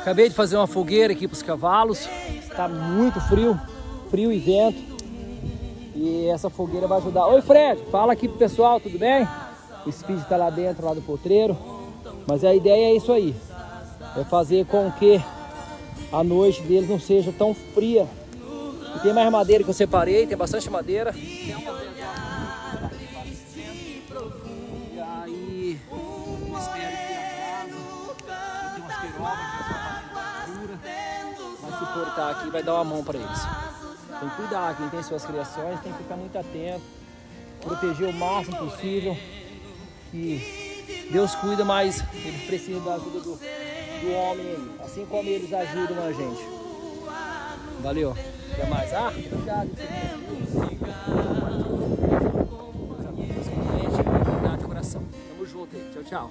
Acabei de fazer uma fogueira aqui para os cavalos. Está muito frio, frio e vento. E essa fogueira vai ajudar. Oi, Fred, fala aqui pro pessoal, tudo bem? O Speed está lá dentro, lá do potreiro. Mas a ideia é isso aí. É fazer com que a noite deles não seja tão fria. E tem mais madeira que eu separei, tem bastante madeira. E aí, espero que atrasa. Tem umas queirobas que vai suportar aqui, vai dar uma mão para eles. Tem que cuidar, quem tem suas criações tem que ficar muito atento, proteger o máximo possível, que Deus cuida, mas eles precisam da ajuda do homem aí, assim como eles ajudam a gente. Valeu, até mais. Obrigado. Obrigado de coração. Tamo junto aí, tchau, tchau.